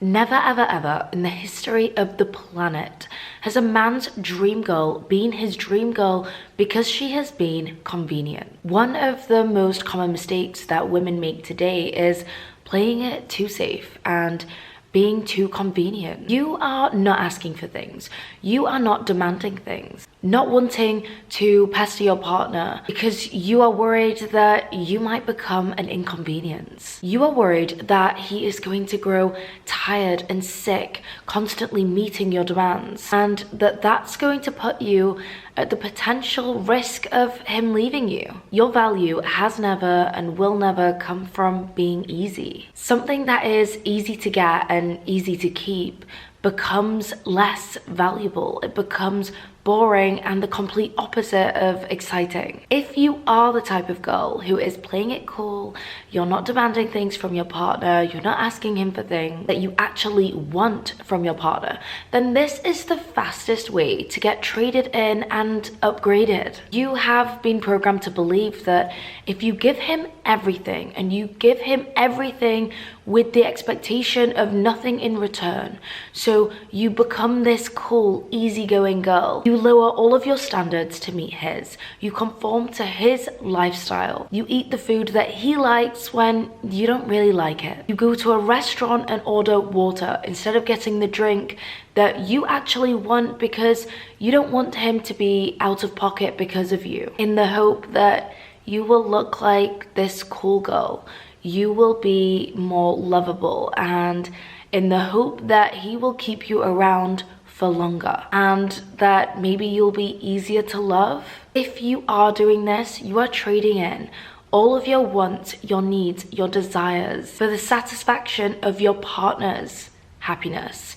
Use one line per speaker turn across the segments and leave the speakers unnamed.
Never ever ever in the history of the planet has a man's dream girl been his dream girl because she has been convenient. One of the most common mistakes that women make today is playing it too safe and being too convenient. You are not asking for things. You are not demanding things. Not wanting to pester your partner because you are worried that you might become an inconvenience. You are worried that he is going to grow tired and sick, constantly meeting your demands, and that's going to put you at the potential risk of him leaving you. Your value has never and will never come from being easy. Something that is easy to get and easy to keep becomes less valuable. It becomes boring and the complete opposite of exciting. If you are the type of girl who is playing it cool, you're not demanding things from your partner, you're not asking him for things that you actually want from your partner, then this is the fastest way to get traded in and upgraded. You have been programmed to believe that if you give him everything and you give him everything with the expectation of nothing in return, so you become this cool, easygoing girl. You lower all of your standards to meet his. You conform to his lifestyle. You eat the food that he likes when you don't really like it. You go to a restaurant and order water instead of getting the drink that you actually want because you don't want him to be out of pocket because of you, in the hope that you will look like this cool girl. You will be more lovable, and in the hope that he will keep you around for longer and that maybe you'll be easier to love. If you are doing this, you are trading in all of your wants, your needs, your desires for the satisfaction of your partner's happiness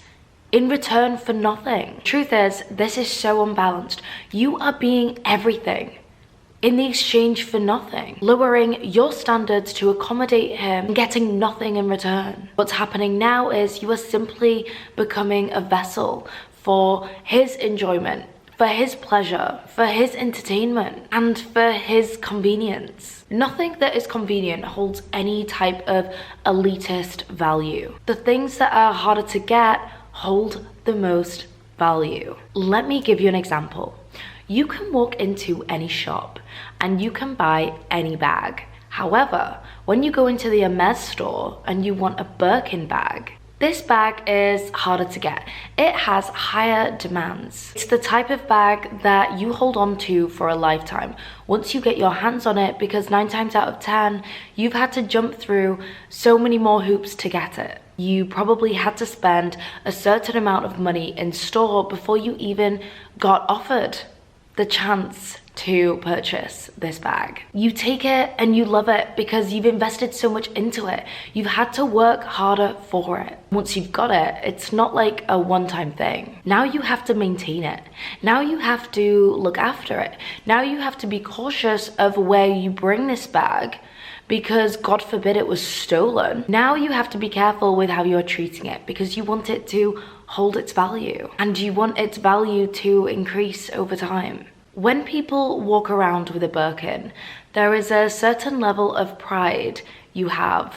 in return for nothing. Truth is, this is so unbalanced. You are being everything in the exchange for nothing, lowering your standards to accommodate him and getting nothing in return. What's happening now is you are simply becoming a vessel for his enjoyment, for his pleasure, for his entertainment, and for his convenience. Nothing that is convenient holds any type of elitist value. The things that are harder to get hold the most value. Let me give you an example. You can walk into any shop and you can buy any bag. However, when you go into the Hermes store and you want a Birkin bag, this bag is harder to get. It has higher demands. It's the type of bag that you hold on to for a lifetime once you get your hands on it, because 9 times out of 10, you've had to jump through so many more hoops to get it. You probably had to spend a certain amount of money in store before you even got offered the chance to purchase this bag. You take it and you love it because you've invested so much into it. You've had to work harder for it. Once you've got it, it's not like a one-time thing. Now you have to maintain it. Now you have to look after it. Now you have to be cautious of where you bring this bag because God forbid it was stolen. Now you have to be careful with how you're treating it because you want it to hold its value and you want its value to increase over time. When people walk around with a Birkin, there is a certain level of pride you have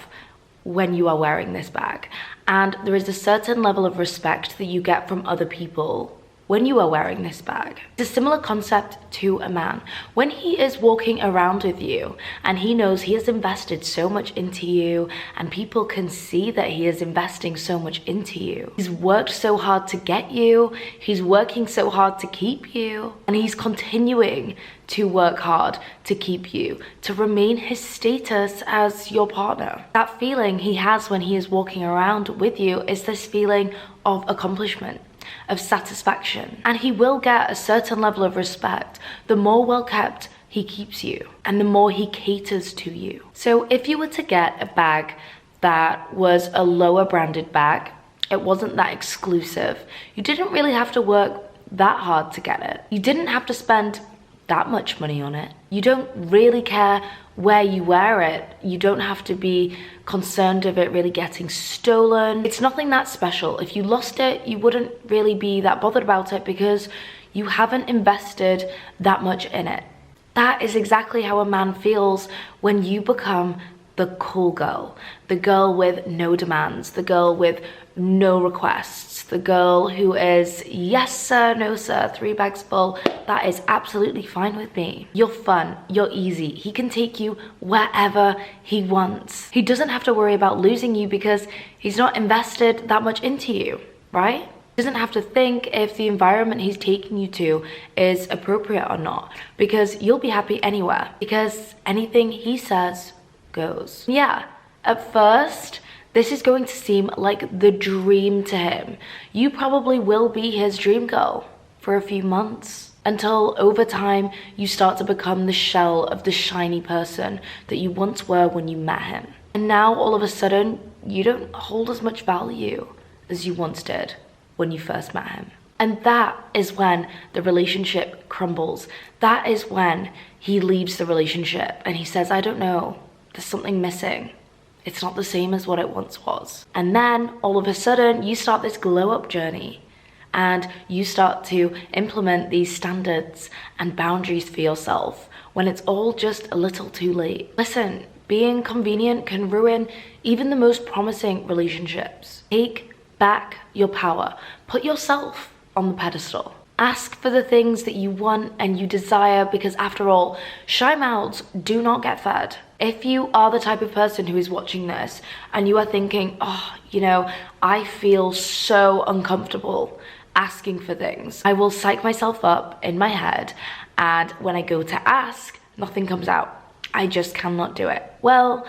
when you are wearing this bag, and there is a certain level of respect that you get from other people when you are wearing this bag. It's a similar concept to a man. When he is walking around with you and he knows he has invested so much into you and people can see that he is investing so much into you. He's worked so hard to get you, he's working so hard to keep you, and he's continuing to work hard to keep you, to remain his status as your partner. That feeling he has when he is walking around with you is this feeling of accomplishment, of satisfaction, and he will get a certain level of respect the more well kept he keeps you and the more he caters to you. So if you were to get a bag that was a lower branded bag, it wasn't that exclusive, you didn't really have to work that hard to get it, you didn't have to spend that much money on it, you don't really care where you wear it, you don't have to be concerned of it really getting stolen. It's nothing that special. If you lost it, you wouldn't really be that bothered about it because you haven't invested that much in it. That is exactly how a man feels when you become the cool girl, the girl with no demands, the girl with no requests, the girl who is yes sir, no sir, 3 bags full. That is absolutely fine with me. You're fun, you're easy. He can take you wherever he wants. He doesn't have to worry about losing you because he's not invested that much into you, right? He doesn't have to think if the environment he's taking you to is appropriate or not, because you'll be happy anywhere, because anything he says goes. Yeah, at first, this is going to seem like the dream to him. You probably will be his dream girl for a few months, until over time you start to become the shell of the shiny person that you once were when you met him. And now all of a sudden, you don't hold as much value as you once did when you first met him. And that is when the relationship crumbles. That is when he leaves the relationship and he says, I don't know, there's something missing. It's not the same as what it once was. And then all of a sudden you start this glow up journey and you start to implement these standards and boundaries for yourself when it's all just a little too late. Listen, being convenient can ruin even the most promising relationships. Take back your power. Put yourself on the pedestal. Ask for the things that you want and you desire, because after all, shy mouths do not get fed. If you are the type of person who is watching this and you are thinking, oh, you know, I feel so uncomfortable asking for things. I will psych myself up in my head, and when I go to ask, nothing comes out. I just cannot do it. Well,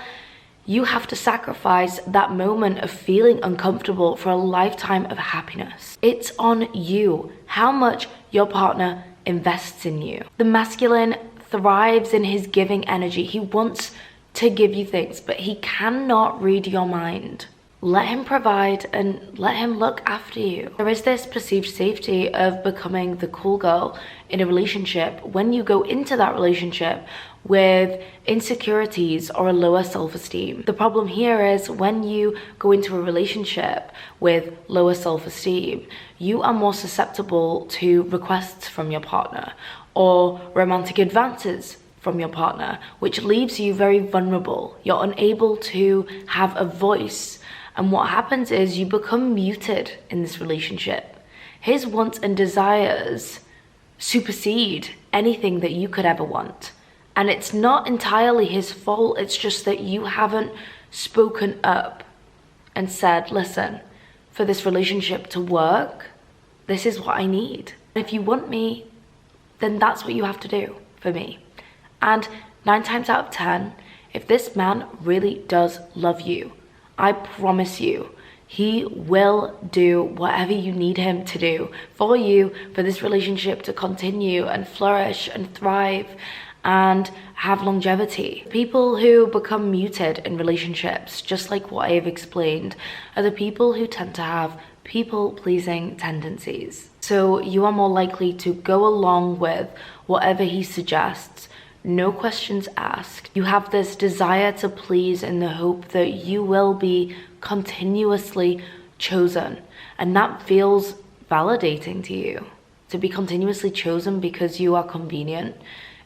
you have to sacrifice that moment of feeling uncomfortable for a lifetime of happiness. It's on you how much your partner invests in you. The masculine thrives in his giving energy. He wants to give you things, but he cannot read your mind. Let him provide and let him look after you. There is this perceived safety of becoming the cool girl in a relationship when you go into that relationship with insecurities or a lower self-esteem. The problem here is when you go into a relationship with lower self-esteem, you are more susceptible to requests from your partner or romantic advances from your partner, which leaves you very vulnerable. You're unable to have a voice. And what happens is you become muted in this relationship. His wants and desires supersede anything that you could ever want. And it's not entirely his fault, it's just that you haven't spoken up and said, listen, for this relationship to work, this is what I need. If you want me, then that's what you have to do for me. And 9 times out of 10, if this man really does love you, I promise you, he will do whatever you need him to do for you, for this relationship to continue and flourish and thrive and have longevity. People who become muted in relationships, just like what I have explained, are the people who tend to have people-pleasing tendencies. So you are more likely to go along with whatever he suggests, no questions asked. You have this desire to please in the hope that you will be continuously chosen, and that feels validating to you. To be continuously chosen because you are convenient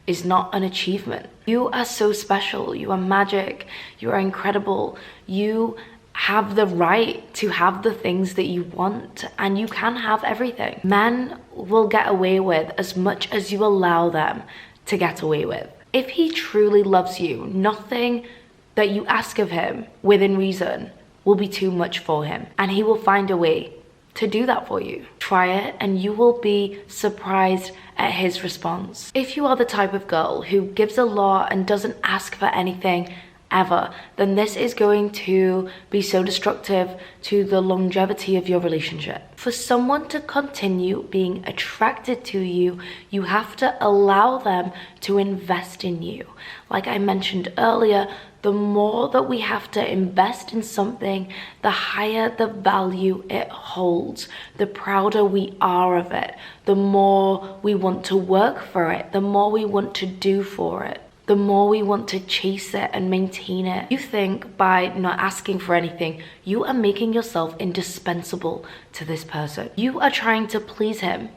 is not an achievement. You are so special, you are magic, you are incredible, you have the right to have the things that you want, and you can have everything. Men will get away with as much as you allow them to get away with. If he truly loves you, nothing that you ask of him within reason will be too much for him, and he will find a way to do that for you. Try it and you will be surprised at his response. If you are the type of girl who gives a lot and doesn't ask for anything ever, then this is going to be so destructive to the longevity of your relationship. For someone to continue being attracted to you, you have to allow them to invest in you. Like I mentioned earlier, the more that we have to invest in something, the higher the value it holds, the prouder we are of it, the more we want to work for it, the more we want to do for it, the more we want to chase it and maintain it. You think by not asking for anything, you are making yourself indispensable to this person. You are trying to please him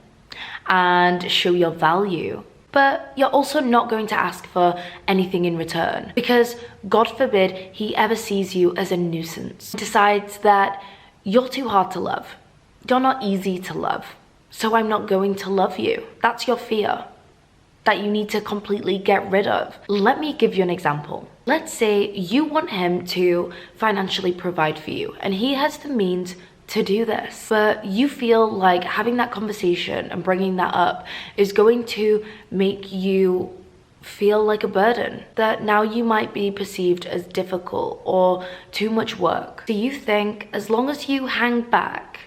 and show your value But you're also not going to ask for anything in return, because God forbid he ever sees you as a nuisance, decides that you're too hard to love, you're not easy to love, so I'm not going to love you. That's your fear that you need to completely get rid of. Let me give you an example. Let's say you want him to financially provide for you, and he has the means to do this, but you feel like having that conversation and bringing that up is going to make you feel like a burden, that now you might be perceived as difficult or too much work. Do you think as long as you hang back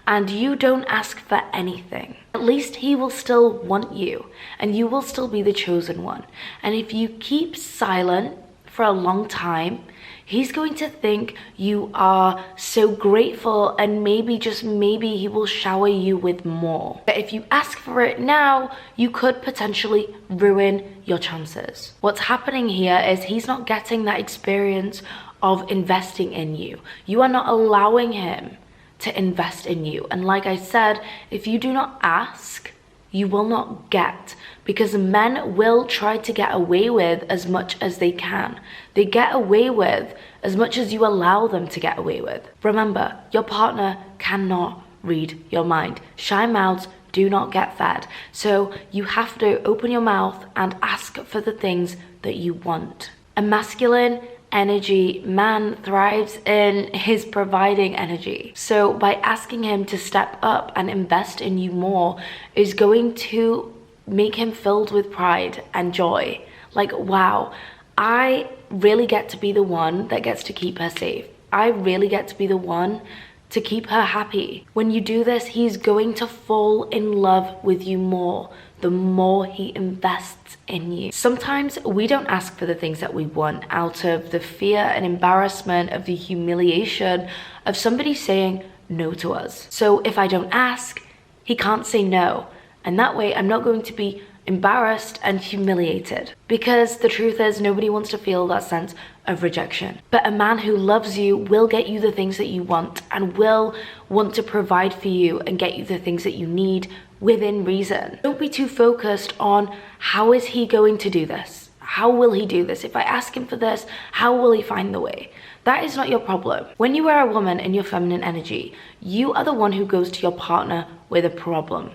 and you don't ask for anything, at least he will still want you and you will still be the chosen one? And if you keep silent for a long time, he's going to think you are so grateful, and maybe, just maybe, he will shower you with more. But if you ask for it now, you could potentially ruin your chances. What's happening here is he's not getting that experience of investing in you. You are not allowing him to invest in you. And like I said, if you do not ask, you will not get, because men will try to get away with as much as they can. They get away with as much as you allow them to get away with. Remember, your partner cannot read your mind. Shy mouths do not get fed. So you have to open your mouth and ask for the things that you want. A masculine energy man thrives in his providing energy. So by asking him to step up and invest in you more is going to make him filled with pride and joy. Like, wow, I really get to be the one that gets to keep her safe. I really get to be the one to keep her happy. When you do this, he's going to fall in love with you more, the more he invests in you. Sometimes we don't ask for the things that we want out of the fear and embarrassment of the humiliation of somebody saying no to us. So if I don't ask, he can't say no. And that way I'm not going to be embarrassed and humiliated, because the truth is nobody wants to feel that sense of rejection. But a man who loves you will get you the things that you want and will want to provide for you and get you the things that you need within reason. Don't be too focused on how is he going to do this? How will he do this? If I ask him for this, how will he find the way? That is not your problem. When you are a woman in your feminine energy, you are the one who goes to your partner with a problem,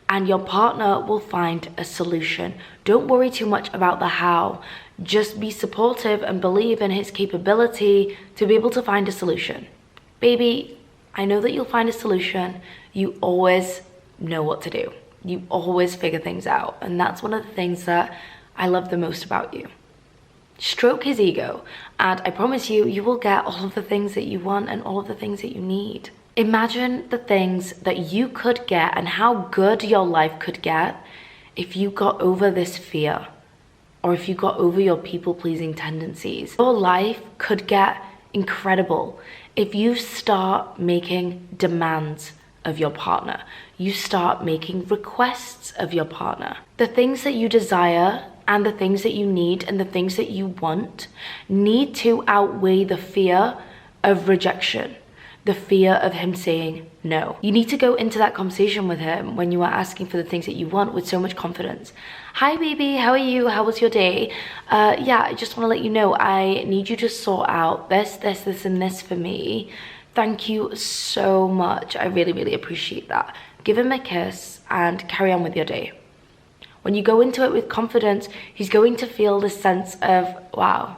and your partner will find a solution. Don't worry too much about the how. Just be supportive and believe in his capability to be able to find a solution. Baby, I know that you'll find a solution. You always know what to do. You always figure things out. And that's one of the things that I love the most about you. Stroke his ego, and I promise you, you will get all of the things that you want and all of the things that you need. Imagine the things that you could get and how good your life could get if you got over this fear, or if you got over your people-pleasing tendencies. Your life could get incredible if you start making demands of your partner. You start making requests of your partner. The things that you desire and the things that you need and the things that you want need to outweigh the fear of rejection, the fear of him saying no. You need to go into that conversation with him when you are asking for the things that you want with so much confidence. Hi baby, how are you? How was your day? Yeah, I just want to let you know I need you to sort out this, and this for me. Thank you so much. I really, really appreciate that. Give him a kiss and carry on with your day. When you go into it with confidence, he's going to feel this sense of, wow,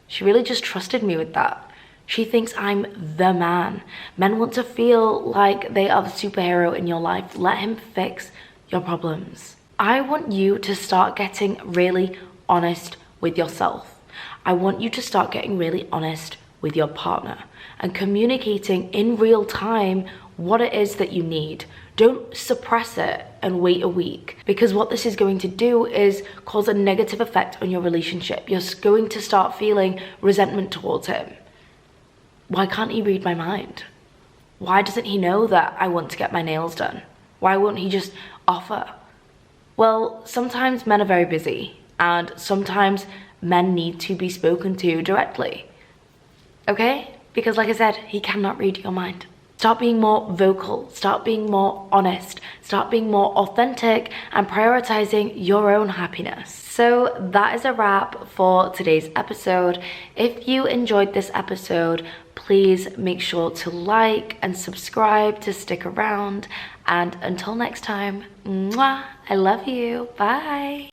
she really just trusted me with that. She thinks I'm the man. Men want to feel like they are the superhero in your life. Let him fix your problems. I want you to start getting really honest with yourself. I want you to start getting really honest with your partner and communicating in real time what it is that you need. Don't suppress it and wait a week, because what this is going to do is cause a negative effect on your relationship. You're going to start feeling resentment towards him. Why can't he read my mind? Why doesn't he know that I want to get my nails done? Why won't he just offer? Well, sometimes men are very busy, and sometimes men need to be spoken to directly. Okay? Because like I said, he cannot read your mind. Start being more vocal, start being more honest, start being more authentic and prioritizing your own happiness. So that is a wrap for today's episode. If you enjoyed this episode, please make sure to like and subscribe to stick around. And until next time, mwah, I love you. Bye.